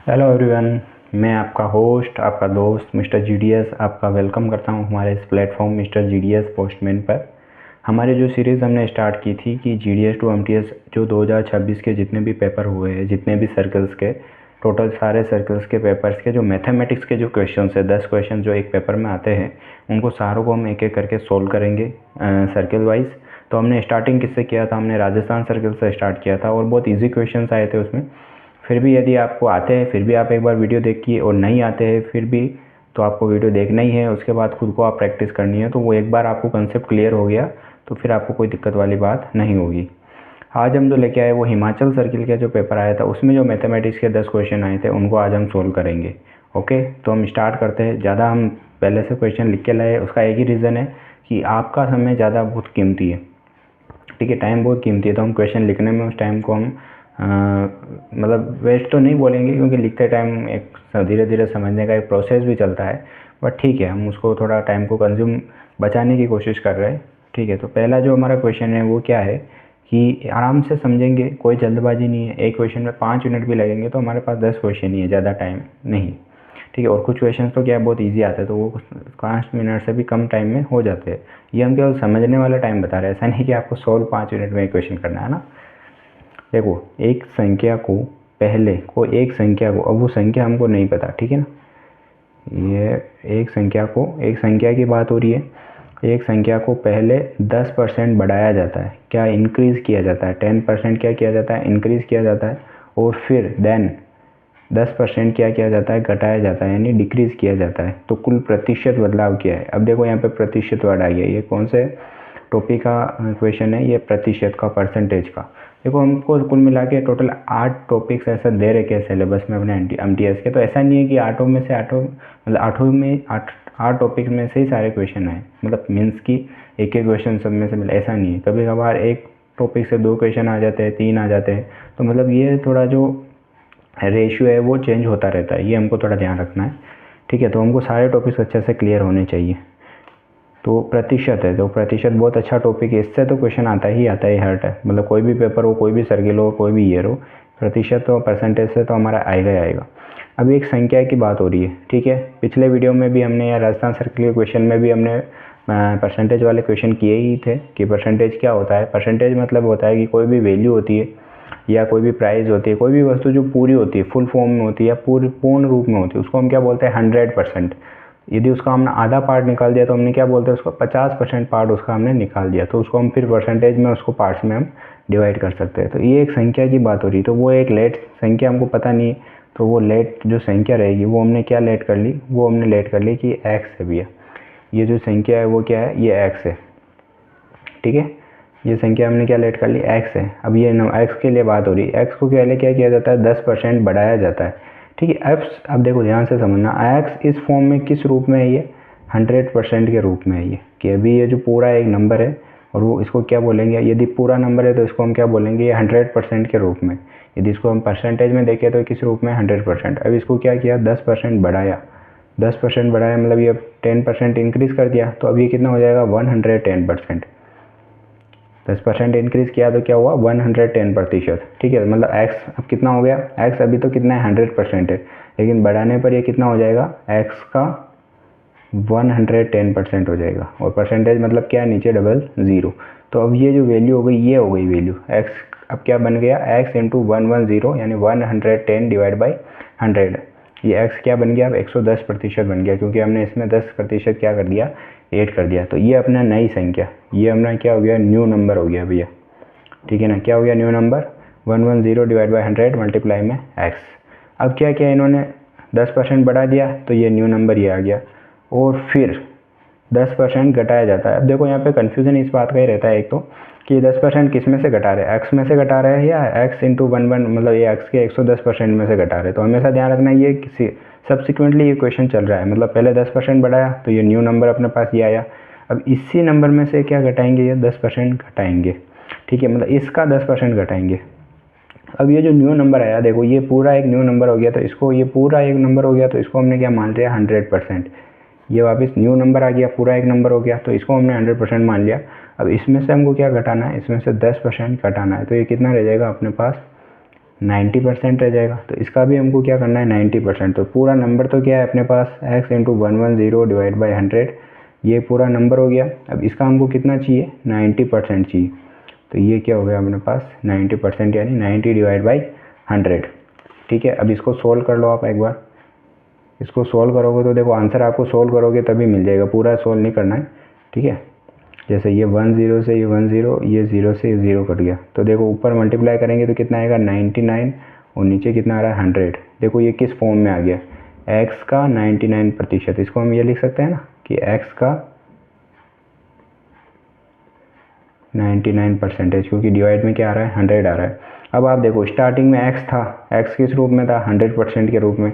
Hello everyone. मैं आपका host, आपका दोस्त मिस्टर जीडीएस आपका वेलकम करता हूं हमारे इस प्लेटफॉर्म मिस्टर जीडीएस पोस्टमैन पर। हमारी जो सीरीज़ हमने स्टार्ट की थी कि जीडीएस टू एमटीएस जो 2026 के जितने भी पेपर हुए हैं, जितने भी सर्कल्स के टोटल सारे सर्कल्स के पेपर्स के जो मैथमेटिक्स के जो क्वेश्चन है 10 क्वेश्चन जो एक पेपर में आते हैं, उनको सारों को हम एक एक करके सोल्व करेंगे सर्कल वाइज। तो हमने स्टार्टिंग किससे किया था? हमने राजस्थान सर्कल से स्टार्ट किया था और बहुत ईजी क्वेश्चन आए थे उसमें। फिर भी यदि आपको आते हैं फिर भी आप एक बार वीडियो देखिए, और नहीं आते हैं फिर भी तो आपको वीडियो देखना ही है। उसके बाद खुद को आप प्रैक्टिस करनी है। तो वो एक बार आपको कंसेप्ट क्लियर हो गया तो फिर आपको कोई दिक्कत वाली बात नहीं होगी। आज हम जो लेके आए वो हिमाचल सर्किल का जो पेपर आया था, उसमें जो मैथमेटिक्स के 10 क्वेश्चन आए थे उनको आज हम सोल्व करेंगे। ओके, तो हम स्टार्ट करते हैं। ज़्यादा हम पहले से क्वेश्चन लिख के लाए, उसका एक ही रीज़न है कि आपका समय ज़्यादा बहुत कीमती है। ठीक है, टाइम बहुत कीमती है, तो हम क्वेश्चन लिखने में उस टाइम को हम मतलब वेस्ट तो नहीं बोलेंगे, क्योंकि लिखते टाइम एक धीरे धीरे समझने का एक प्रोसेस भी चलता है। बट ठीक है, हम उसको थोड़ा टाइम को कंज्यूम बचाने की कोशिश कर रहे हैं। ठीक है, तो पहला जो हमारा क्वेश्चन है वो क्या है कि आराम से समझेंगे, कोई जल्दबाजी नहीं है। एक क्वेश्चन में 5 मिनट भी लगेंगे तो हमारे पास 10 क्वेश्चन ही है, ज़्यादा टाइम नहीं। ठीक है, और कुछ क्वेश्चन तो क्या बहुत इजी आते हैं, तो वो 5 मिनट से भी कम टाइम में हो जाते हैं। ये हम केवल समझने वाला टाइम बता रहे हैं, ऐसा नहीं कि आपको सोल्व 5 मिनट में एक क्वेश्चन करना है ना। देखो, एक संख्या को पहले को एक संख्या को, अब वो संख्या हमको नहीं पता, ठीक है ना। ये एक संख्या की बात हो रही है। एक संख्या को पहले 10% बढ़ाया जाता है, क्या इंक्रीज़ किया जाता है। 10% क्या किया जाता है? इंक्रीज़ किया जाता है। और फिर देन 10% क्या किया जाता है? घटाया जाता है, यानी डिक्रीज़ किया जाता है। तो कुल प्रतिशत बदलाव क्या है? अब देखो यहाँ पे प्रतिशत वर्ड आ गया। ये कौन से टॉपिक का क्वेश्चन है? ये प्रतिशत का, परसेंटेज का। देखो, हमको कुल मिला के टोटल 8 टॉपिक्स ऐसा दे रखे हैं सिलेबस में अपने एमटीएस के। तो ऐसा नहीं है कि आठों में 8 टॉपिक में से ही सारे क्वेश्चन आए, मतलब मीन्स कि एक एक क्वेश्चन सब में से मिला, ऐसा नहीं है। कभी कभार एक टॉपिक से 2 क्वेश्चन आ जाते हैं, 3 आ जाते हैं। तो मतलब ये थोड़ा जो रेशियो है वो चेंज होता रहता है, ये हमको थोड़ा ध्यान रखना है। ठीक है, तो हमको सारे टॉपिक्स अच्छे से क्लियर होने चाहिए। तो प्रतिशत है, तो प्रतिशत बहुत अच्छा टॉपिक है। इससे तो क्वेश्चन आता ही हर टाइम, मतलब कोई भी पेपर हो, कोई भी सर्किल हो, कोई भी ईयर हो, प्रतिशत तो परसेंटेज से तो हमारा आएगा ही आएगा। अब एक संख्या की बात हो रही है, ठीक है। पिछले वीडियो में भी हमने, या राजस्थान सर्किल के क्वेश्चन में भी हमने परसेंटेज वाले क्वेश्चन किए ही थे कि परसेंटेज क्या होता है। परसेंटेज मतलब होता है कि कोई भी वैल्यू होती है या कोई भी प्राइस होती है, कोई भी वस्तु जो पूरी होती है, फुल फॉर्म में होती है या पूर्ण रूप में होती है, उसको हम क्या बोलते हैं? 100%। यदि उसका हमने आधा पार्ट निकाल दिया तो हमने क्या बोलते हैं? उसको 50% पार्ट उसका हमने निकाल दिया, तो उसको हम फिर परसेंटेज में, उसको पार्ट्स में हम डिवाइड कर सकते हैं। तो ये एक संख्या की बात हो रही है। तो वो एक लेट संख्या हमको पता नहीं है, तो वो लेट जो संख्या रहेगी वो हमने क्या लेट कर ली? वो हमने लेट कर ली कि एक्स है भैया। ये जो संख्या है वो क्या है? ये एक्स है। ठीक है, ये संख्या हमने क्या लेट कर ली? एक्स है। अब ये एक्स के लिए बात हो रही है। एक्स को पहले क्या किया जाता है? 10% बढ़ाया जाता है। ठीक है, एप्स अब देखो ध्यान से समझना, एक्स इस फॉर्म में किस रूप में है? ये 100% के रूप में है ये, कि अभी ये जो पूरा एक नंबर है और वो इसको क्या बोलेंगे? यदि पूरा नंबर है तो इसको हम क्या बोलेंगे? ये 100% के रूप में। यदि इसको हम परसेंटेज में देखें तो किस रूप में? 100%। अब इसको क्या किया? 10% बढ़ाया। 10% बढ़ाया मतलब ये 10% इंक्रीज़ कर दिया, तो अब ये कितना हो जाएगा? 110%। 10% इंक्रीज़ किया तो क्या हुआ? 110%। ठीक है, मतलब एक्स अब कितना हो गया? एक्स अभी तो कितना है? 100% है, लेकिन बढ़ाने पर ये कितना हो जाएगा? एक्स का 110% हो जाएगा। और परसेंटेज मतलब क्या है? नीचे डबल ज़ीरो। तो अब ये जो वैल्यू हो गई, ये हो गई वैल्यू एक्स। अब क्या बन गया? एक्स इंटू 110, यानी 110 डिवाइड बाई 100। ये एक्स क्या बन गया? अब 110% बन गया, क्योंकि हमने इसमें 10% क्या कर दिया? ऐड कर दिया। तो ये अपना नई संख्या, ये अपना क्या हो गया? न्यू नंबर हो गया भैया। ठीक है ना, क्या हो गया? New number. 110 divide by 100 multiply में एक्स। अब क्या किया इन्होंने? 10% बढ़ा दिया, तो ये न्यू नंबर ये आ गया। और फिर 10% घटाया जाता है। अब देखो यहाँ पे कन्फ्यूज़न इस बात का ही रहता है एक तो, कि 10% किस में से घटा रहे हैं? एक्स में से घटा रहे हैं या एक्स इंटू 11, मतलब ये एक्स के 110% में से घटा रहे हैं। तो हमेशा ध्यान रखना, ये किसी सब्सिक्वेंटली ये क्वेश्चन चल रहा है, मतलब पहले 10% बढ़ाया तो ये न्यू नंबर अपने पास ये आया। अब इसी नंबर में से क्या घटाएंगे? ये 10% घटाएंगे। ठीक है, मतलब इसका 10% घटाएंगे। अब ये जो न्यू नंबर आया, देखो ये पूरा एक न्यू नंबर हो गया, तो इसको, ये पूरा एक नंबर हो गया, तो इसको हमने क्या मान लिया? 100%। ये वापस न्यू नंबर आ गया, पूरा एक नंबर हो गया, तो इसको हमने 100% मान लिया। अब इसमें से हमको क्या घटाना है? इसमें से 10% घटाना है, तो ये कितना रह जाएगा अपने पास? 90% रह जाएगा। तो इसका भी हमको क्या करना है 90%। तो पूरा नंबर तो क्या है अपने पास x इंटू 110 डिवाइड बाई 100, ये पूरा नंबर हो गया। अब इसका हमको कितना चाहिए 90% चाहिए। तो ये क्या हो गया अपने पास 90% यानी 90 डिवाइड बाई 100। ठीक है, अब इसको सोल्व कर लो आप एक बार। इसको सोल्व करोगे तो देखो आंसर आपको सोल्व करोगे तभी मिल जाएगा, पूरा सोल्व नहीं करना है। ठीक है, जैसे ये 10 से ये 10, ये 0 से ये 0 कट गया। तो देखो ऊपर मल्टीप्लाई करेंगे तो कितना आएगा 99 और नीचे कितना आ रहा है 100। देखो ये किस फॉर्म में आ गया, x का 99%। इसको हम ये लिख सकते हैं ना कि x का 99%, क्योंकि डिवाइड में क्या आ रहा है 100 आ रहा है। अब आप देखो स्टार्टिंग में x था, x किस रूप में था 100% के रूप में,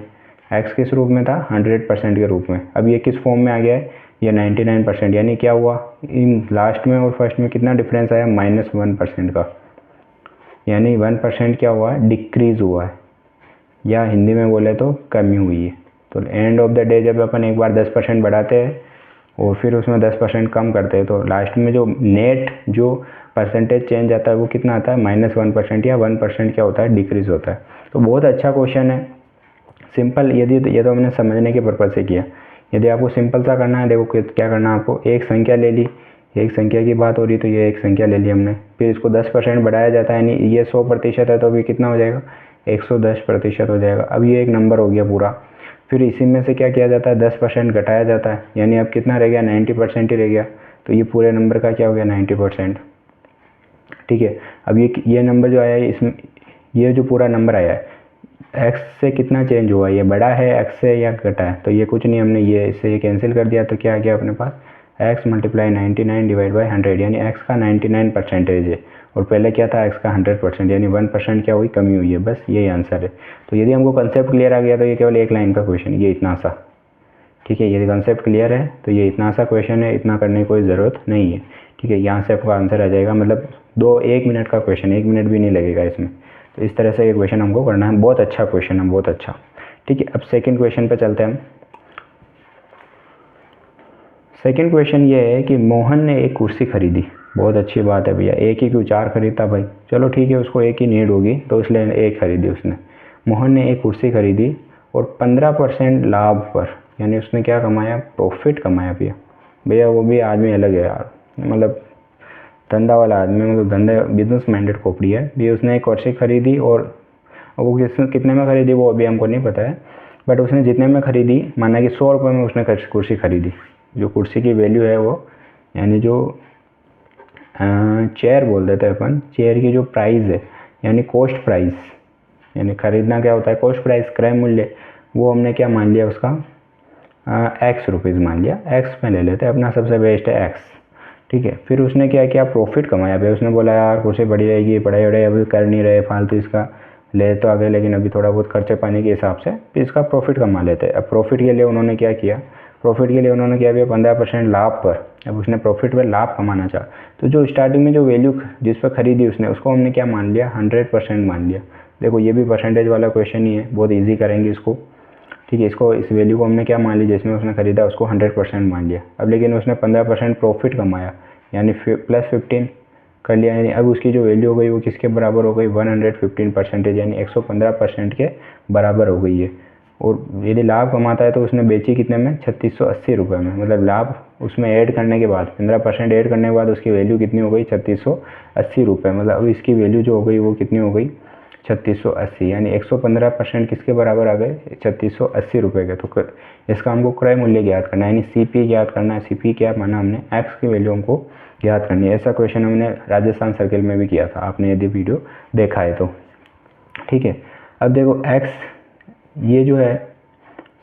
x किस रूप में था 100% के रूप में। अब ये किस फॉर्म में आ गया है ये 99%, यानी क्या हुआ इन लास्ट में और फर्स्ट में कितना डिफरेंस आया -1% का, यानी 1% क्या हुआ है डिक्रीज़ हुआ है, या हिंदी में बोले तो कमी हुई है। तो एंड ऑफ द डे जब अपन एक बार 10% बढ़ाते हैं और फिर उसमें 10% कम करते हैं तो लास्ट में जो नेट जो परसेंटेज चेंज आता है वो कितना आता है -1%, या 1% क्या होता है डिक्रीज़ होता है। तो बहुत अच्छा क्वेश्चन है, सिंपल। यदि ये तो हमने समझने के पर्पज़ से किया। यदि आपको सिंपल सा करना है, देखो क्या करना है आपको, एक संख्या ले ली, एक संख्या की बात हो रही तो ये एक संख्या ले ली हमने, फिर इसको 10% बढ़ाया जाता है, यानी ये 100% है तो अभी कितना हो जाएगा 110% हो जाएगा। अब ये एक नंबर हो गया पूरा। फिर इसी में से क्या किया जाता है 10% घटाया जाता है, यानी अब कितना रह गया 90% ही रह गया। तो ये पूरे नंबर का क्या हो गया 90%। ठीक है, अब ये नंबर जो आया है इसमें ये जो पूरा नंबर आया है x से कितना चेंज हुआ, ये बड़ा है x से या घटा है, तो ये कुछ नहीं, हमने ये इससे ये कैंसिल कर दिया। तो क्या आ गया अपने पास x मल्टीप्लाई 99 डिवाइड बाई 100, यानी x का 99% है और पहले क्या था x का 100%, यानी 1% क्या हुई कमी हुई है। बस यही आंसर है। तो यदि हमको कंसेप्ट क्लियर आ गया तो ये केवल एक लाइन का क्वेश्चन, ये इतना सा। ठीक है, यदि कंसेप्ट क्लियर है तो ये इतना सा क्वेश्चन है, इतना करने की कोई ज़रूरत नहीं है। ठीक है, यहाँ से आपका आंसर आ जाएगा, मतलब 1 मिनट का क्वेश्चन, 1 मिनट भी नहीं लगेगा इसमें। तो इस तरह से ये क्वेश्चन हमको करना है, बहुत अच्छा क्वेश्चन है, बहुत अच्छा। ठीक है, अब सेकंड क्वेश्चन पे चलते हैं हम। सेकंड क्वेश्चन ये है कि मोहन ने एक कुर्सी खरीदी। बहुत अच्छी बात है भैया, एक ही क्यों 4 खरीदता भाई, चलो ठीक है, उसको एक ही नीड होगी तो इसलिए एक खरीदी उसने। मोहन ने एक कुर्सी खरीदी और 15% लाभ पर, यानी उसने क्या कमाया प्रॉफिट कमाया भैया। भैया वो भी आदमी अलग है यार, मतलब धंधा वाला आदमी, मतलब धंधे बिजनेस माइंडेड खोपड़ी है। भी उसने एक कुर्सी खरीदी और वो कितने में खरीदी वो अभी हमको नहीं पता है, बट उसने जितने में खरीदी, माना कि 100 रुपये में उसने कुर्सी खरीदी। जो कुर्सी की वैल्यू है वो, यानी जो चेयर बोल देते हैं अपन, चेयर की जो प्राइस है यानी कॉस्ट प्राइस, यानी खरीदना क्या होता है कॉस्ट प्राइस क्रय मूल्य, वो हमने क्या मान लिया उसका एक्स रुपीज़ मान लिया। एक्स में ले लेते हैं, अपना सबसे बेस्ट है एक्स। ठीक है, फिर उसने क्या किया प्रॉफिट कमाया भाई। उसने बोला यार कुर्सी बड़ी रहेगी, पढ़ाई वढ़ाई अभी कर नहीं रहे फालतू, इसका ले तो आ गए लेकिन अभी थोड़ा बहुत खर्चे पानी के हिसाब से फिर इसका प्रॉफिट कमा लेते हैं। अब प्रॉफिट के लिए उन्होंने क्या किया, प्रॉफिट के लिए उन्होंने क्या किया 15% लाभ पर। अब उसने प्रॉफिट पर लाभ कमाना चाहा तो जो स्टार्टिंग में जो वैल्यू जिस पर खरीदी उसने, उसको हमने क्या मान लिया 100% मान लिया। देखो ये भी परसेंटेज वाला क्वेश्चन ही है, बहुत ईजी करेंगे इसको। ठीक है, इसको इस वैल्यू को हमने क्या मान लिया, जिसमें उसने खरीदा उसको 100% मान लिया। अब लेकिन उसने 15% प्रॉफिट कमाया, यानी +15 कर लिया, यानी अब उसकी जो वैल्यू हो गई वो किसके बराबर हो गई 115%, यानी 115% के बराबर हो गई है। और यदि लाभ कमाता है तो उसने बेची कितने में 3680 रुपये में, मतलब लाभ उसमें ऐड करने के बाद 15% ऐड करने के बाद उसकी वैल्यू कितनी हो गई 3680 रुपये। मतलब अब इसकी वैल्यू जो हो गई वो कितनी हो गई 3680, यानी 115% किसके बराबर आ गए 3680 रुपये के। तो इसका हमको क्रय मूल्य ज्ञात करना है, यानी CP ज्ञात करना है। CP क्या माना हमने एक्स की वैल्यू हमको ज्ञात करनी है। ऐसा क्वेश्चन हमने राजस्थान सर्किल में भी किया था, आपने यदि वीडियो देखा है तो। ठीक है, अब देखो एक्स ये जो है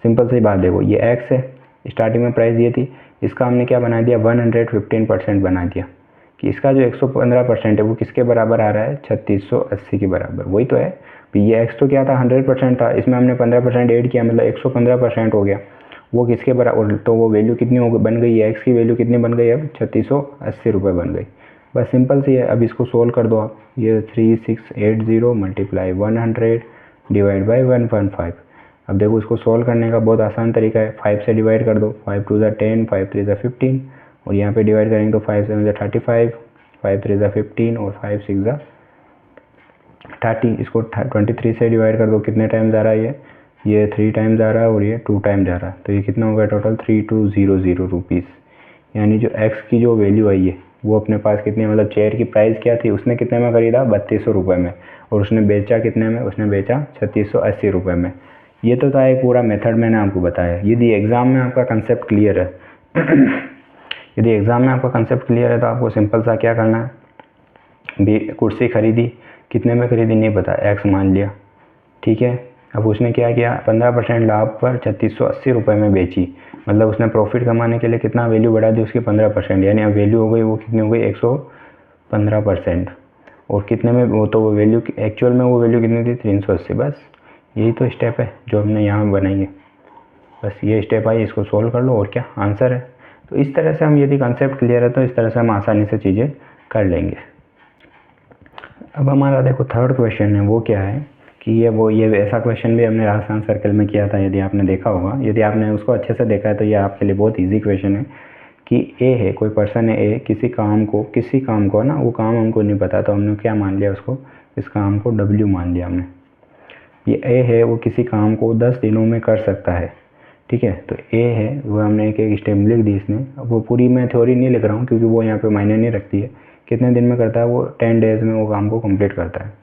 सिंपल सी बात, देखो ये एक्स है, स्टार्टिंग में प्राइस ये थी, इसका हमने क्या बना दिया 115% बना दिया कि इसका जो 115% है वो किसके बराबर आ रहा है 3680 के बराबर। वही तो है, ये एक्स तो क्या था 100% था, इसमें हमने 15% ऐड किया मतलब 115% हो गया। वो किसके बराबर, तो वो वैल्यू कितनी हो बन गई है, एक्स की वैल्यू कितनी बन गई अब 3680 रुपये बन गई। बस सिंपल सी है। अब इसको सोल्व कर दो आप, ये 3680 मल्टीप्लाई 100 डिवाइड बाई 1.5। अब देखो इसको सोल्व करने का बहुत आसान तरीका है, 5 से डिवाइड कर दो, 5 2 ज़ा 10, 5 3 ज़ा 15, और यहाँ पे डिवाइड करेंगे तो 5 7 ज़ा 35, 5 3 ज़ा 15 और 5 6 ज़ा 30, इसको 23 से डिवाइड कर दो, कितने टाइम्स आ रहा है ये 3 टाइम्स आ रहा है और ये 2 टाइम्स जा रहा है, तो ये कितना हो गया टोटल 3200 रुपीज़। यानी जो एक्स की जो वैल्यू आई है वो अपने पास कितनी, मतलब चेयर की प्राइस क्या थी, उसने कितने में खरीदा 3200 रुपये में, और उसने बेचा कितने में, उसने बेचा 3680 रुपये में। ये तो था एक पूरा मेथड मैंने आपको बताया। यदि एग्ज़ाम में आपका कंसेप्ट क्लियर है यदि एग्ज़ाम में आपका कंसेप्ट क्लियर है तो आपको सिंपल सा क्या करना है, कुर्सी खरीदी, कितने में खरीदी नहीं पता, एक्स मान लिया, ठीक है। अब उसने क्या किया, 15% लाभ पर 3680 रुपये में बेची, मतलब उसने प्रॉफिट कमाने के लिए कितना वैल्यू बढ़ा दी उसकी 15%, यानी अब वैल्यू हो गई वो कितनी हो गई 115%। और कितने में, वो तो वो वैल्यू एक्चुअल में वो वैल्यू कितनी थी 380। बस यही तो स्टेप है जो हमने यहाँ बनाई है, बस ये स्टेप आई, इसको सोल्व कर लो और क्या आंसर है। तो इस तरह से हम, यदि कंसेप्ट क्लियर है तो इस तरह से हम आसानी से चीज़ें कर लेंगे। अब हमारा देखो थर्ड क्वेश्चन है, वो क्या है कि ये ऐसा क्वेश्चन भी हमने राजस्थान सर्कल में किया था, यदि आपने देखा होगा। यदि आपने उसको अच्छे से देखा है तो ये आपके लिए बहुत इजी क्वेश्चन है कि ए है, कोई पर्सन है ए, किसी काम को ना, वो काम हमको नहीं पता तो हमने क्या मान लिया उसको, इस काम को W मान लिया हमने। ये ए है, वो किसी काम को 10 दिनों में कर सकता है, ठीक है। तो ए है, वो हमने एक स्टेप लिख दी इसने। अब वो पूरी मैं थ्योरी नहीं लिख रहा हूँ क्योंकि वो यहाँ पे मायने नहीं रखती है, कितने दिन में करता है वो 10 डेज़ में वो काम को कंप्लीट करता है।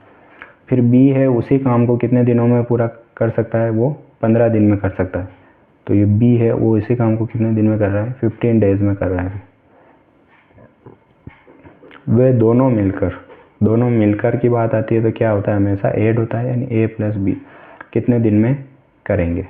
फिर बी है, उसी काम को कितने दिनों में पूरा कर सकता है, वो 15 दिन में कर सकता है। तो ये बी है, वो इसी काम को कितने दिन में कर रहा है, 15 डेज़ में कर रहा है। वे दोनों मिलकर की बात आती है तो क्या होता है, हमेशा ऐड होता है, यानी ए प्लस बी कितने दिन में करेंगे,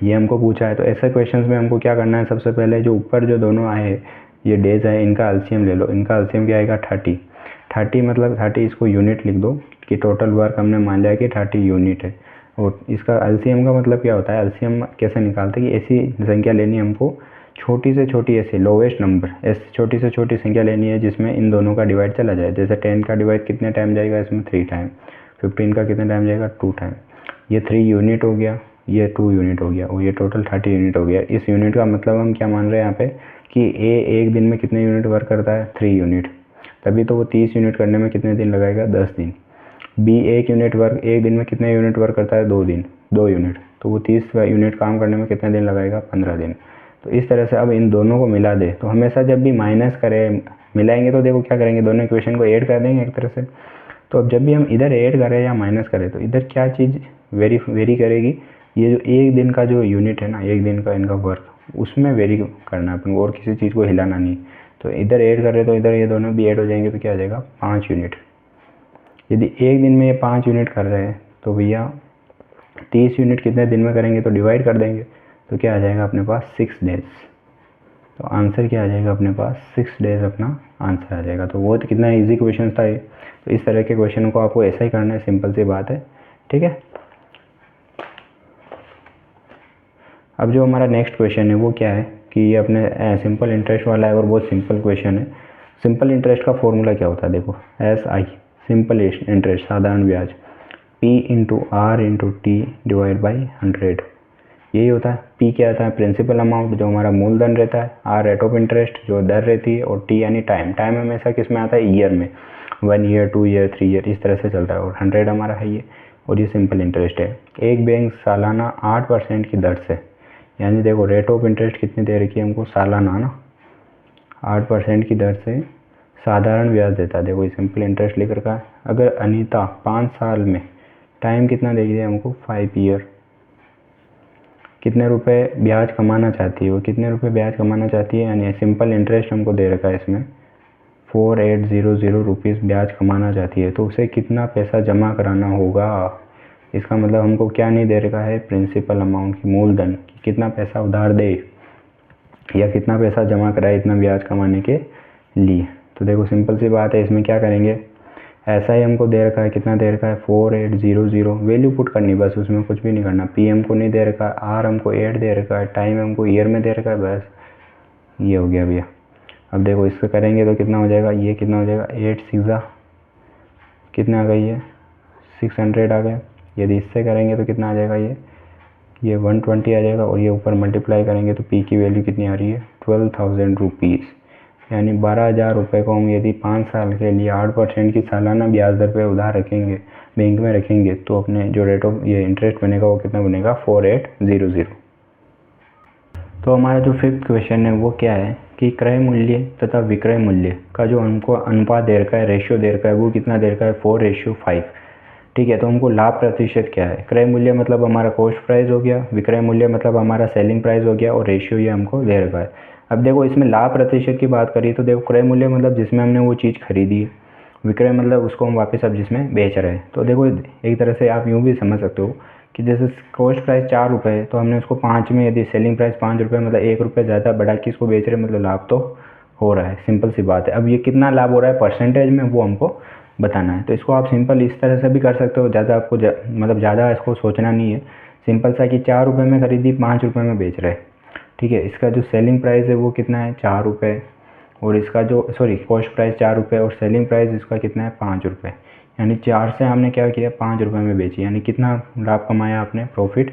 ये हमको पूछा है। तो ऐसे क्वेश्चंस में हमको क्या करना है, सबसे पहले जो ऊपर जो दोनों आए ये डेज है, इनका एलसीएम ले लो। इनका एलसीएम क्या आएगा 30 मतलब 30, इसको यूनिट लिख दो कि टोटल वर्क हमने मान लिया कि 30 यूनिट है। और इसका एलसीएम का मतलब क्या होता है, एलसीएम कैसे निकालते हैं कि ऐसी संख्या लेनी है हमको, छोटी से छोटी, ऐसे लोवेस्ट नंबर, ऐसी छोटी से छोटी संख्या लेनी है जिसमें इन दोनों का डिवाइड चला जाए। जैसे 10 का डिवाइड कितने टाइम जाएगा, इसमें 3 टाइम। 15 का कितने टाइम जाएगा, 2 टाइम। ये 3 यूनिट हो गया, ये 2 यूनिट हो गया, और ये टोटल 30 यूनिट हो गया। इस यूनिट का मतलब हम क्या मान रहे हैं यहाँ पे कि ए एक दिन में कितने यूनिट वर्क करता है, 3 यूनिट, तभी तो वो 30 यूनिट करने में कितने दिन लगाएगा, 10 दिन। बी एक दिन में कितने यूनिट वर्क करता है, 2 यूनिट, तो वो 30 यूनिट काम करने में कितने दिन लगाएगा, 15 दिन। तो इस तरह से अब इन दोनों को मिला दे, तो हमेशा जब भी माइनस करें, मिलाएंगे तो देखो क्या करेंगे, दोनों इक्वेशन को ऐड कर देंगे एक तरह से। तो अब जब भी हम इधर ऐड करें या माइनस करें तो इधर क्या चीज़ वेरी करेगी, ये जो एक दिन का जो यूनिट है ना, एक दिन का इनका वर्क, उसमें वेरी करना है अपन को, और किसी चीज़ को हिलाना नहीं। तो इधर ऐड कर रहे तो इधर ये दोनों भी ऐड हो जाएंगे, तो क्या आ जाएगा 5 यूनिट। यदि एक दिन में ये 5 यूनिट कर रहे हैं तो भैया 30 यूनिट कितने दिन में करेंगे, तो डिवाइड कर देंगे, तो क्या आ जाएगा अपने पास 6 डेज। तो आंसर क्या आ जाएगा अपने पास, 6 डेज अपना आंसर आ जाएगा। तो वो तो कितना ईजी क्वेश्चन था ये। तो इस तरह के क्वेश्चन को आपको ऐसा ही करना है, सिंपल सी बात है, ठीक है। अब जो हमारा नेक्स्ट क्वेश्चन है वो क्या है कि ये अपने सिंपल इंटरेस्ट वाला है, और बहुत सिंपल क्वेश्चन है। सिंपल इंटरेस्ट का फॉर्मूला क्या होता है, देखो SI सिंपल इंटरेस्ट, साधारण ब्याज, P into R into T divide by 100, यही होता है। P क्या आता है, प्रिंसिपल अमाउंट जो हमारा मूलधन रहता है, R रेट ऑफ इंटरेस्ट जो दर रहती है, और T यानी टाइम हमेशा किस में आता है, ईयर में, 1 ईयर 2 ईयर 3 ईयर इस तरह से चलता है, और 100 हमारा है ये, और ये सिंपल इंटरेस्ट है। एक बैंक सालाना 8% की दर से, यानी देखो रेट ऑफ इंटरेस्ट कितनी दे रखी है हमको, सालाना ना 8% की दर से साधारण ब्याज देता है। देखो ये सिंपल इंटरेस्ट लिख रखा है। अगर अनीता 5 साल में, टाइम कितना दे दिया हमको 5 ईयर, कितने रुपए ब्याज कमाना चाहती है, वो कितने रुपए ब्याज कमाना चाहती है, यानी सिंपल इंटरेस्ट हमको दे रखा है इसमें 4800 रुपीज़ ब्याज कमाना चाहती है, तो उसे कितना पैसा जमा कराना होगा। इसका मतलब हमको क्या नहीं दे रखा है, प्रिंसिपल अमाउंट की, मूलधन की, कितना पैसा उधार दे या कितना पैसा जमा कराए इतना ब्याज कमाने के लिए। तो देखो सिंपल सी बात है, इसमें क्या करेंगे, ऐसा ही हमको दे रखा है, कितना दे रखा है 4800, वैल्यू पुट करनी बस, उसमें कुछ भी नहीं करना। P हमको नहीं दे रखा है, R हमको 8 दे रखा है, टाइम हमको ईयर में दे रखा है, बस ये हो गया भैया। अब देखो इससे करेंगे तो कितना हो जाएगा, ये कितना हो जाएगा 8 6 कितना आ गई है 600 आ गया। यदि इससे करेंगे तो कितना आ जाएगा, ये 120 आ जाएगा, और ये ऊपर मल्टीप्लाई करेंगे तो P की वैल्यू कितनी आ रही है 12,000 रुपीज़। यानी 12,000 रुपये को हम यदि 5 साल के लिए 8% की सालाना ब्याज दर पे उधार रखेंगे, बैंक में रखेंगे, तो अपने जो रेट ऑफ ये इंटरेस्ट बनेगा वो कितना बनेगा 4800। तो हमारा जो 5th क्वेश्चन है वो क्या है कि क्रय मूल्य तथा विक्रय मूल्य का जो हमको अनुपात दे रखा है, रेशियो दे रखा है, वो कितना दे रखा है 4:5। ठीक है, तो हमको लाभ प्रतिशत क्या है, क्रय मूल्य मतलब हमारा कॉस्ट प्राइस हो गया, विक्रय मूल्य मतलब हमारा सेलिंग प्राइस हो गया, और रेशियो ये हमको दे रखा है। अब देखो इसमें लाभ प्रतिशत की बात करिए तो देखो क्रय मूल्य मतलब जिसमें हमने वो चीज़ खरीदी है, विक्रय मतलब उसको हम वापस अब जिसमें बेच रहे हैं। तो देखो एक तरह से आप यूँ भी समझ सकते हो कि जैसे कॉस्ट प्राइस 4 रुपये है तो हमने उसको 5 में, यदि सेलिंग प्राइस 5 रुपये मतलब 1 रुपये ज़्यादा बढ़ा के इसको बेच रहे हैं, मतलब लाभ तो हो रहा है। सिंपल सी बात है। अब ये कितना लाभ हो रहा है परसेंटेज में वो हमको बताना है। तो इसको आप सिंपल इस तरह से भी कर सकते हो, ज़्यादा आपको मतलब ज़्यादा इसको सोचना नहीं है। सिंपल सा कि 4 रुपये में खरीदी 5 रुपये में बेच रहे हैं। ठीक है, इसका जो सेलिंग प्राइस है वो कितना है 4 रुपये, और इसका जो कॉस्ट प्राइस 4 रुपये और सेलिंग प्राइस इसका कितना है 5 रुपये, यानी 4 से हमने क्या किया 5 रुपये में बेची, यानी कितना लाभ कमाया आपने, प्रॉफिट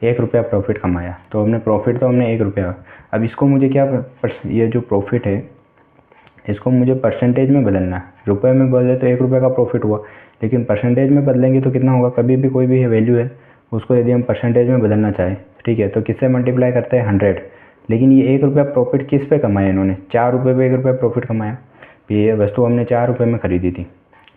1 रुपया प्रॉफिट कमाया। तो हमने प्रॉफिट तो हमने 1 रुपया। अब इसको मुझे क्या ये जो प्रॉफिट है इसको मुझे परसेंटेज में बदलना है। रुपये में बदले तो 1 रुपये का प्रॉफिट हुआ, लेकिन परसेंटेज में बदलेंगे तो कितना होगा, कभी भी कोई भी वैल्यू है उसको यदि हम परसेंटेज में बदलना चाहें, ठीक है, तो किससे मल्टीप्लाई करते हैं 100। लेकिन ये 1 रुपया प्रॉफिट किस पे कमाया इन्होंने, 4 रुपये पे 1 रुपया प्रॉफिट कमाया। ये वस्तु हमने 4 रुपये में खरीदी थी,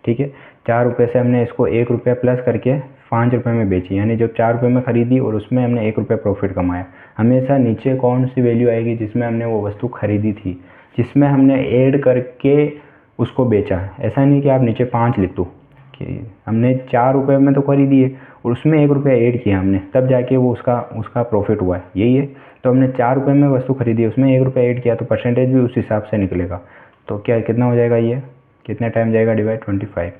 ठीक है, 4 रुपये से हमने इसको 1 रुपया प्लस करके 5 रुपये में बेची, यानी जो 4 रुपये में खरीदी और उसमें हमने 1 रुपया प्रॉफिट कमाया। हमेशा नीचे कौन सी वैल्यू आएगी जिसमें हमने वो वस्तु खरीदी थी, जिसमें हमने ऐड करके उसको बेचा। ऐसा नहीं कि आप नीचे 5 लिख दो कि हमने 4 रुपये में तो खरीदी है और उसमें 1 रुपया ऐड किया हमने, तब जाके वो उसका प्रॉफिट हुआ है, यही है। तो हमने 4 रुपये में वस्तु खरीदी है, उसमें 1 रुपया ऐड किया, तो परसेंटेज भी उस हिसाब से निकलेगा। तो क्या कितना हो जाएगा, ये कितने टाइम जाएगा डिवाइड 25,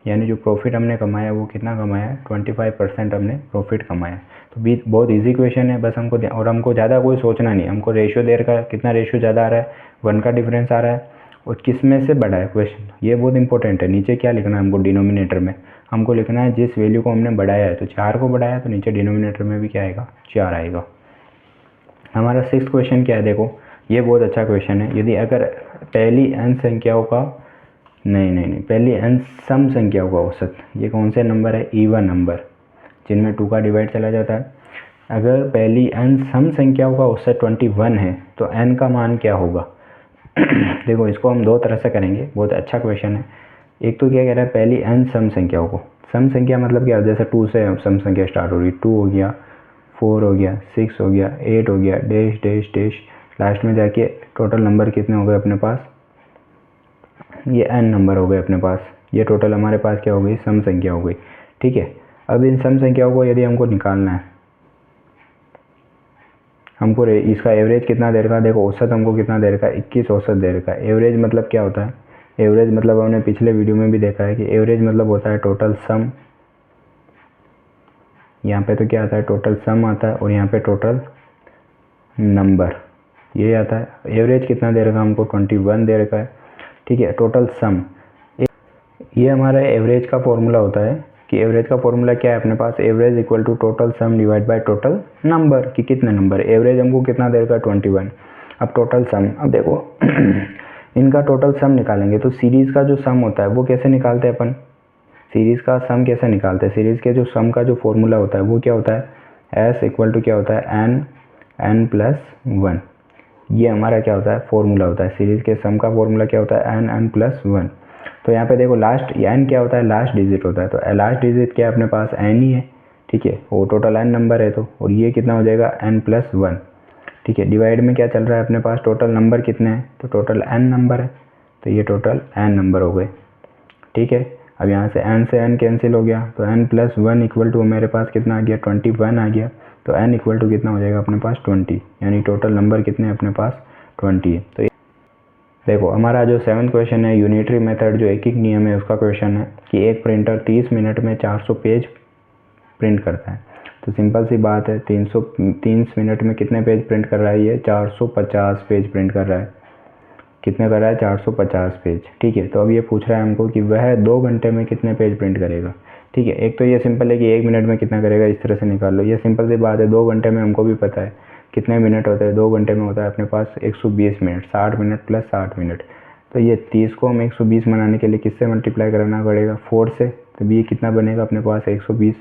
यानी जो प्रॉफिट हमने कमाया वो कितना कमाया 25% हमने प्रॉफिट कमाया। तो भी बहुत इजी क्वेश्चन है, बस हमको और हमको ज़्यादा कोई सोचना नहीं। हमको रेशियो दे रखा है, कितना रेशियो ज़्यादा आ रहा है, 1 का डिफरेंस आ रहा है, और किस में से बड़ा है क्वेश्चन, ये बहुत इंपॉर्टेंट है। नीचे क्या लिखना है हमको, डिनोमिनेटर में हमको लिखना है जिस वैल्यू को हमने बढ़ाया है, तो 4 को बढ़ाया तो नीचे डिनोमिनेटर में भी क्या आएगा 4 आएगा। हमारा 6th क्वेश्चन क्या है, देखो ये बहुत अच्छा क्वेश्चन है। यदि अगर पहली n संख्याओं का पहली n सम संख्याओं का औसत, ये कौन से नंबर है, इवन नंबर जिनमें 2 का डिवाइड चला जाता है। अगर पहली n सम संख्याओं का औसत 21 है तो n का मान क्या होगा। देखो इसको हम 2 तरह से करेंगे, बहुत अच्छा क्वेश्चन है। एक तो क्या कह रहा है, पहली n सम संख्याओं को, सम संख्या मतलब क्या, जैसे 2 से सम संख्या स्टार्ट हो रही, 2 हो गया, 4 हो गया, 6 हो गया, 8 हो गया, डैश डैश डैश, लास्ट में जाके टोटल नंबर कितने हो गए अपने पास, ये n नंबर हो गए अपने पास। ये टोटल हमारे पास क्या हो गई, सम संख्या हो गई। ठीक है, अब इन सम संख्याओं को यदि हमको निकालना है, हमको इसका एवरेज कितना दे रखा है, देखो औसत हमको कितना दे रखा है 21 औसत दे रखा है। एवरेज मतलब क्या होता है, एवरेज मतलब हमने पिछले वीडियो में भी देखा है कि एवरेज मतलब होता है टोटल सम। यहाँ पे तो क्या आता है, टोटल सम आता है, और यहाँ पे टोटल नंबर ये आता है। एवरेज कितना दे रखा है हमको 21 दे रखा है। ठीक है, टोटल सम, ये हमारा एवरेज का फॉर्मूला होता है कि एवरेज का फॉर्मूला क्या है अपने पास, average equal to total sum divide by total number, कि कितने नंबर। एवरेज हमको कितना दे रखा है 21, अब टोटल सम, अब देखो इनका टोटल सम निकालेंगे तो सीरीज़ का जो सम होता है वो कैसे निकालते हैं अपन, सीरीज़ का सम कैसे निकालते हैं, सीरीज़ के जो सम का जो फॉर्मूला होता है वो क्या होता है, एस इक्वल टू क्या होता है n प्लस 1, ये हमारा क्या होता है फॉर्मूला होता है। सीरीज़ के सम का फॉर्मूला क्या होता है n प्लस 1। तो यहाँ पे देखो लास्ट n क्या होता है, लास्ट डिजिट होता है, तो लास्ट डिजिट क्या है अपने पास n ही है। ठीक है, वो टोटल n नंबर है, तो और ये कितना हो जाएगा n प्लस 1। ठीक है, डिवाइड में क्या चल रहा है अपने पास, टोटल नंबर कितने हैं, तो टोटल n नंबर है, तो ये टोटल n नंबर हो गए। ठीक है, अब यहाँ से n से n कैंसिल हो गया, तो n प्लस 1 इक्वल टू मेरे पास कितना आ गया 21 आ गया। तो n इक्वल टू कितना हो जाएगा अपने पास 20, यानी टोटल नंबर कितने अपने पास 20 है। तो देखो हमारा जो 7th क्वेश्चन है, यूनिटरी मेथड जो एक नियम है उसका क्वेश्चन है कि एक प्रिंटर 30 मिनट में 400 पेज प्रिंट करता है। तो सिंपल सी बात है, 30 मिनट में कितने पेज प्रिंट कर रहा है, ये 450 पेज प्रिंट कर रहा है। कितने कर रहा है 450 पेज। ठीक है, तो अब ये पूछ रहा है हमको कि वह 2 घंटे में कितने पेज प्रिंट करेगा। ठीक है, एक तो ये सिंपल है कि 1 मिनट में कितना करेगा, इस तरह से निकाल लो, ये सिंपल सी बात है। 2 घंटे में हमको भी पता है कितने मिनट होते हैं, 2 घंटे में होता है अपने पास 120 मिनट, 60 मिनट प्लस 60 मिनट। तो ये 30 को हम 120 बनाने के लिए किससे मल्टीप्लाई करना पड़ेगा, 4 से। तो ये कितना बनेगा अपने पास 120।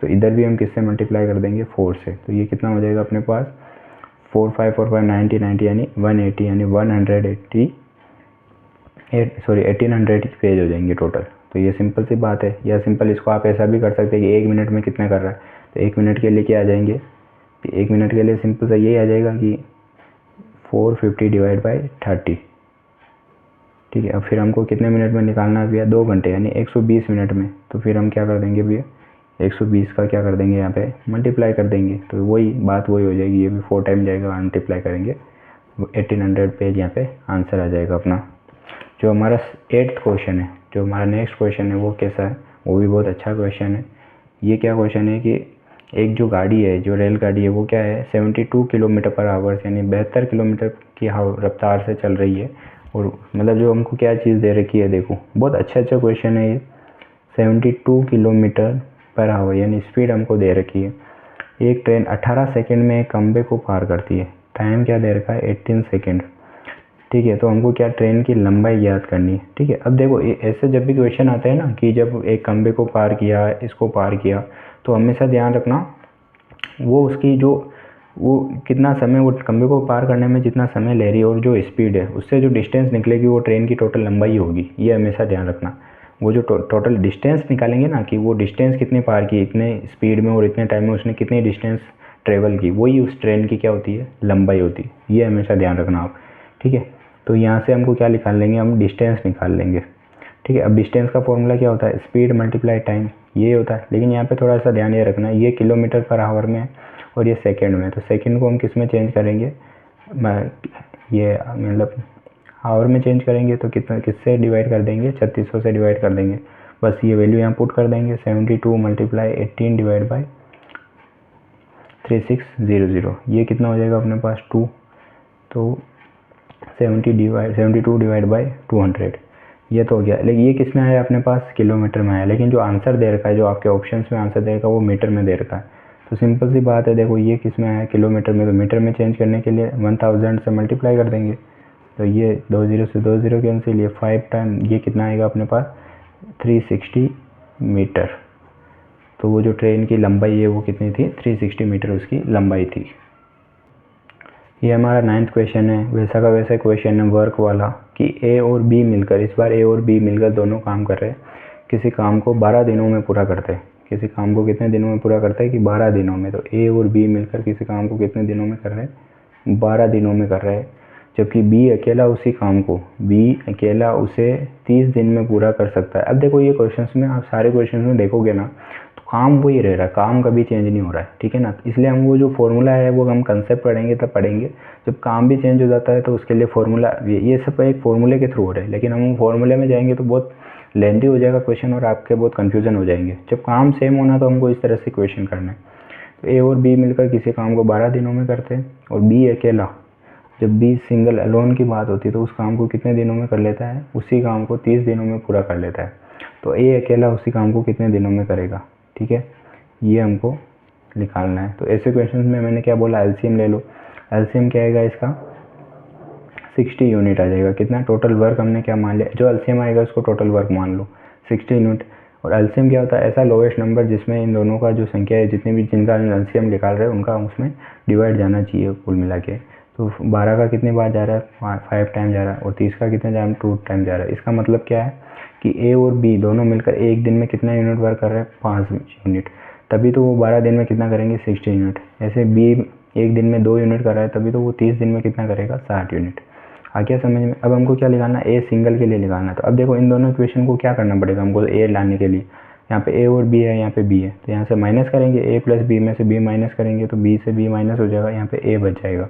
तो इधर भी हम किससे मल्टीप्लाई कर देंगे, 4 से। तो ये कितना हो जाएगा अपने पास 4 5 4 5 90 90 यानी 180 यानी 1800 पेज हो जाएंगे टोटल। तो ये सिंपल सी बात है। या सिंपल इसको आप ऐसा भी कर सकते हैं कि 1 मिनट में कितने कर रहा है। तो 1 मिनट के लिए क्या आ जाएंगे, 1 मिनट के लिए सिंपल सा यही आ जाएगा कि 450 डिवाइड बाई 30। ठीक है, अब फिर हमको कितने मिनट में निकालना है भैया, 2 घंटे यानी 120 मिनट में। तो फिर हम क्या कर देंगे भैया, 120 का क्या कर देंगे यहाँ पे मल्टीप्लाई कर देंगे। तो वही बात वही हो जाएगी, ये भी 4 टाइम जाएगा, मल्टीप्लाई करेंगे 1800 पेज यहाँ पे आंसर आ जाएगा अपना। जो हमारा 8th क्वेश्चन है, जो हमारा नेक्स्ट क्वेश्चन है वो कैसा है, वो भी बहुत अच्छा क्वेश्चन है। ये क्या क्वेश्चन है कि एक जो गाड़ी है, जो रेलगाड़ी है वो क्या है 72 किलोमीटर पर आवर्स यानी 72 किलोमीटर की रफ्तार से चल रही है। और मतलब जो हमको क्या चीज़ दे रखी है, देखो बहुत अच्छा क्वेश्चन है ये। 72 किलोमीटर पर आवर यानी स्पीड हमको दे रखी है। एक ट्रेन 18 सेकेंड में एक खंबे को पार करती है। टाइम क्या दे रखा है, 18 सेकेंड। ठीक है, तो हमको क्या ट्रेन की लंबाई याद करनी है। ठीक है, अब देखो ऐसे जब भी क्वेश्चन आते हैं ना कि जब एक खंबे को पार किया, इसको पार किया, तो हमेशा ध्यान रखना वो उसकी जो वो कितना समय वो खंबे को पार करने में जितना समय ले रही है और जो स्पीड है उससे जो डिस्टेंस निकलेगी वो ट्रेन की टोटल लंबाई होगी। ये हमेशा ध्यान रखना। वो जो टोटल डिस्टेंस निकालेंगे ना कि वो डिस्टेंस कितनी पार की, इतने स्पीड में और इतने टाइम में उसने कितनी डिस्टेंस ट्रेवल की, वही उस ट्रेन की क्या होती है, लंबाई होती है। ये हमेशा ध्यान रखना आप। ठीक है, तो यहाँ से हमको क्या निकाल लेंगे, हम डिस्टेंस निकाल लेंगे। ठीक है, अब डिस्टेंस का फॉर्मूला क्या होता है, स्पीड मल्टीप्लाई टाइम, ये होता है। लेकिन यहाँ पे थोड़ा सा ध्यान ये रखना, ये किलोमीटर पर आवर में और ये सेकंड में। तो सेकंड को हम किस में चेंज करेंगे, ये मतलब आवर में चेंज करेंगे। तो कितना किससे डिवाइड कर देंगे, 3600 से डिवाइड कर देंगे। बस ये वैल्यू यहाँ पुट कर देंगे, 72 मल्टीप्लाई 18 डिवाइड बाई 3600। ये कितना हो जाएगा अपने पास 2। तो 72 डिवाइड बाई 200 ये तो हो गया। लेकिन ये किस में आया अपने पास, किलोमीटर में आया। लेकिन जो आंसर दे रखा है, जो आपके ऑप्शंस में आंसर दे रखा है वो मीटर में दे रखा है। तो सिंपल सी बात है, देखो ये किस में आया, किलोमीटर में। तो मीटर में चेंज करने के लिए 1000 से मल्टीप्लाई कर देंगे। तो ये 20 से 20 कैंसिल, ये 5 टाइम, ये कितना आएगा अपने पास 360 मीटर। तो वो जो ट्रेन की लंबाई है वो कितनी थी, 360 मीटर उसकी लंबाई थी। ये हमारा 9th क्वेश्चन है। वैसा का वैसा क्वेश्चन है वर्क वाला कि ए और बी मिलकर, इस बार ए और बी मिलकर दोनों काम कर रहे हैं, किसी काम को 12 दिनों में पूरा करते हैं। किसी काम को कितने दिनों में पूरा करते हैं कि 12 दिनों में। तो ए और बी मिलकर किसी काम को कितने दिनों में कर रहे हैं, 12 दिनों में कर रहे हैं। जबकि बी अकेला उसी काम को, बी अकेला उसे 30 दिन में पूरा कर सकता है। अब देखो ये क्वेश्चंस में, आप सारे क्वेश्चंस में देखोगे ना तो काम वही रह रहा है, काम कभी चेंज नहीं हो रहा है। ठीक है ना, इसलिए हम वो जो फॉर्मूला है वो हम कंसेप्ट पढ़ेंगे तब पढ़ेंगे। जब काम भी चेंज हो जाता है तो उसके लिए फॉर्मूला, ये सब एक फॉर्मूले के थ्रू हो रहा है। लेकिन हम फॉर्मूले में जाएंगे तो बहुत लेंथी हो जाएगा क्वेश्चन और आपके बहुत कन्फ्यूजन हो जाएंगे। जब काम सेम होना तो हमको इस तरह से क्वेश्चन करना है। तो ए और बी मिलकर किसी काम को 12 दिनों में करते हैं और बी अकेला, जब बी सिंगल अलोन की बात होती है तो उस काम को कितने दिनों में कर लेता है, उसी काम को 30 दिनों में पूरा कर लेता है। तो ए अकेला उसी काम को कितने दिनों में करेगा। ठीक है, ये हमको निकालना है। तो ऐसे क्वेश्चंस में मैंने क्या बोला, एलसीएम ले लो। एलसीएम क्या आएगा इसका, 60 यूनिट आ जाएगा। कितना टोटल वर्क हमने क्या मान लिया, जो एलसीएम आएगा उसको टोटल वर्क मान लो 60 यूनिट। और एलसीएम क्या होता है, ऐसा लोवेस्ट नंबर जिसमें इन दोनों का जो संख्या है, जितने भी जिनका एलसीएम निकाल रहे हैं उनका उसमें डिवाइड जाना चाहिए कुल मिला के। तो 12 का कितने बार जा रहा है, 5 टाइम जा रहा है। और 30 का कितने जा रहा है, 2 टाइम जा रहा है। इसका मतलब क्या है कि ए और बी दोनों मिलकर एक दिन में कितना यूनिट वर्क कर रहे हैं, 5 यूनिट। तभी तो वो 12 दिन में कितना करेंगे, 60 यूनिट। ऐसे बी एक दिन में 2 यूनिट कर रहा है, तभी तो वो 30 दिन में कितना करेगा, 60 यूनिट। आ गया समझ में। अब हमको क्या निकालना है, ए सिंगल के लिए निकालना है। तो अब देखो इन दोनों इक्वेशन को क्या करना पड़ेगा हमको, ए लाने के लिए यहाँ पे ए और बी है, यहाँ पे बी है। तो यहाँ से माइनस करेंगे, ए प्लस बी में से बी माइनस करेंगे तो बी से बी माइनस हो जाएगा, यहाँ पे ए बच जाएगा।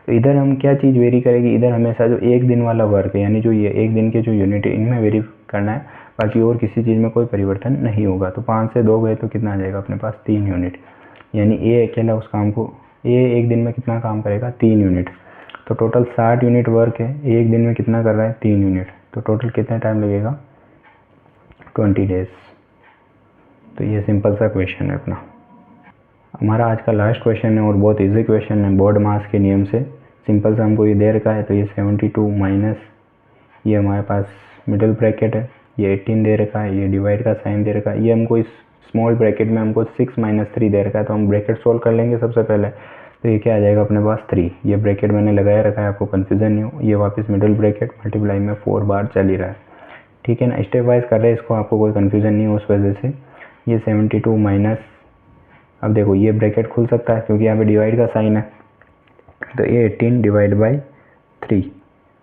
तो इधर हम क्या चीज़ वेरी करेगी, इधर हमेशा जो एक दिन वाला वर्क है यानी जो ये एक दिन के जो यूनिट है इनमें वेरी करना है, बाकी और किसी चीज़ में कोई परिवर्तन नहीं होगा। तो 5 से 2 गए तो कितना आ जाएगा अपने पास, 3 यूनिट। यानी ए अकेला उस काम को, ए एक दिन में कितना काम करेगा, 3 यूनिट। तो टोटल 60 यूनिट वर्क है, एक दिन में कितना कर रहा है, 3 यूनिट। तो टोटल कितना टाइम लगेगा, 20 डेज। तो ये सिंपल सा क्वेश्चन है अपना। हमारा आज का लास्ट क्वेश्चन है और बहुत इजी क्वेश्चन है बोर्ड मास के नियम से। सिंपल सा हमको ये दे रखा है, तो ये 72 माइनस ये हमारे पास मिडिल ब्रैकेट है, ये 18 दे रखा है, ये डिवाइड का साइन दे रखा है, ये हमको इस स्मॉल ब्रैकेट में हमको 6 माइनस 3 दे रखा है, तो हम ब्रैकेट सोल्व कर लेंगे सबसे पहले। तो ये क्या आ जाएगा अपने पास 3, ये ब्रैकेट मैंने लगाया रखा है, आपको कन्फ्यूज़न नहीं हो। ये वापस मिडिल ब्रैकेट मल्टीप्लाई में 4 बार चल ही रहा है, ठीक है ना। स्टेप वाइज कर रहे हैं इसको, आपको कोई कन्फ्यूज़न नहीं हो उस वजह से। ये 72 माइनस, अब देखो ये ब्रैकेट खुल सकता है क्योंकि यहाँ पे डिवाइड का साइन है, तो ये 18 डिवाइड बाई 3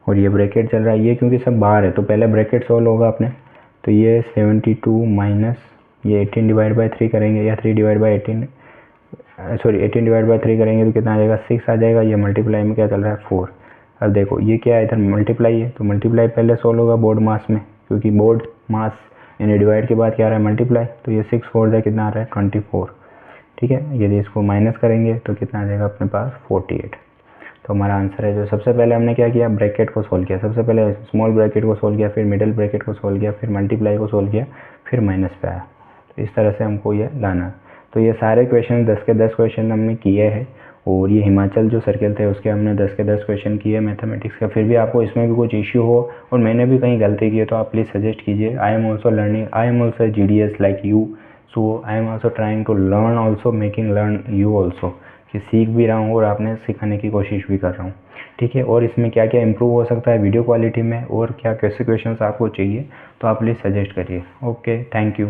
और ये ब्रैकेट चल रहा है, ये क्योंकि सब बाहर है तो पहले ब्रैकेट सोल्व होगा अपने। तो ये 72 माइनस ये 18 डिवाइड बाई 3 करेंगे, या 3 divide by 18 sorry 18 divide by 3 करेंगे तो कितना आ जाएगा 6 आ जाएगा। ये मल्टीप्लाई में क्या चल रहा है 4। अब देखो ये क्या है, इधर मल्टीप्लाई है तो मल्टीप्लाई पहले सोल्व होगा बोर्ड मास में, क्योंकि बोर्ड मास यानी डिवाइड के बाद क्या आ रहा है मल्टीप्लाई। तो ये 6 4 है कितना आ रहा है 24, ठीक है। यदि इसको माइनस करेंगे तो कितना आ जाएगा अपने पास 48। तो हमारा आंसर है जो सबसे पहले हमने क्या किया ब्रैकेट को सोल्व किया, सबसे पहले स्मॉल ब्रैकेट को सोल्व किया, फिर मिडिल ब्रैकेट को सोल्व किया, फिर मल्टीप्लाई को सोल्व किया, फिर माइनस पे आया। तो इस तरह से हमको ये लाना। तो ये सारे क्वेश्चन 10 के 10 क्वेश्चन हमने किए हैं, और ये हिमाचल जो सर्कल थे उसके हमने 10 के 10 क्वेश्चन किए मैथमेटिक्स का। फिर भी आपको इसमें भी कुछ इश्यू हो और मैंने भी कहीं गलती की है तो आप प्लीज़ सजेस्ट कीजिए। I am also learning, I am also GDS like you, so I am also trying to learn also, making learn you also, कि सीख भी रहा हूँ और आपने सिखाने की कोशिश भी कर रहा हूँ, ठीक है। और इसमें क्या क्या इम्प्रूव हो सकता है वीडियो क्वालिटी में, और क्या कैसे क्वेश्चंस आपको चाहिए तो आप प्लीज़ सजेस्ट करिए। Okay, thank you.